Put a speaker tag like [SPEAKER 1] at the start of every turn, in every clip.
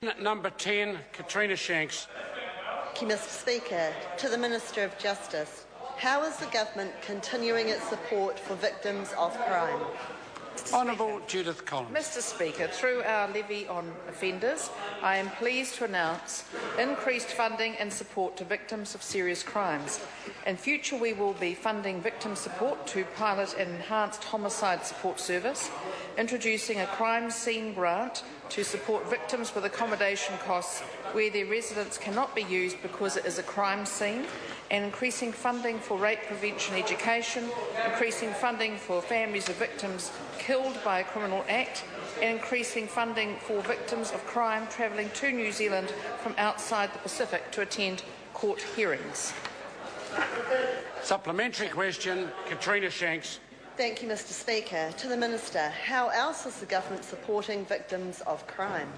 [SPEAKER 1] Number 10, Katrina Shanks.
[SPEAKER 2] Thank you, Mr. Speaker. To the Minister of Justice, how is the government continuing its support for victims of crime?
[SPEAKER 1] Honourable Judith Collins.
[SPEAKER 3] Mr. Speaker, through our levy on offenders, I am pleased to announce increased funding and support to victims of serious crimes. In future, we will be funding victim support to pilot an enhanced homicide support service, introducing a crime scene grant to support victims with accommodation costs where their residence cannot be used because it is a crime scene, and increasing funding for rape prevention education, increasing funding for families of victims killed by a criminal act, and increasing funding for victims of crime travelling to New Zealand from outside the Pacific to attend court hearings.
[SPEAKER 1] Supplementary question, Katrina Shanks.
[SPEAKER 2] Thank you, Mr. Speaker. To the Minister, how else is the government supporting victims of crime?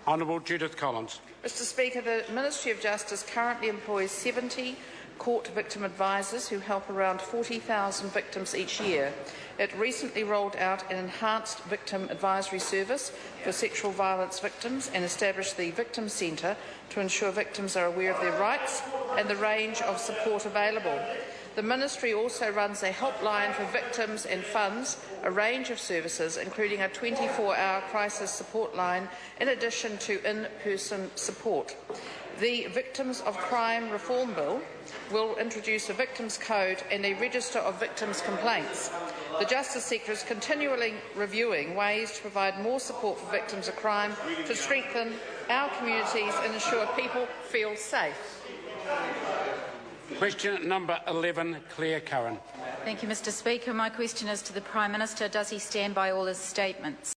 [SPEAKER 1] Honourable Judith Collins.
[SPEAKER 3] Mr. Speaker, the Ministry of Justice currently employs 70 court victim advisors who help around 40,000 victims each year. It recently rolled out an enhanced victim advisory service for sexual violence victims and established the Victim Centre to ensure victims are aware of their rights and the range of support available. The Ministry also runs a helpline for victims and funds a range of services, including a 24-hour crisis support line, in addition to in-person support. The Victims of Crime Reform Bill will introduce a Victims Code and a Register of Victims' Complaints. The Justice Sector is continually reviewing ways to provide more support for victims of crime to strengthen our communities and ensure people feel safe.
[SPEAKER 1] Question number 11, Claire Curran.
[SPEAKER 4] Thank you, Mr. Speaker. My question is to the Prime Minister. Does he stand by all his statements?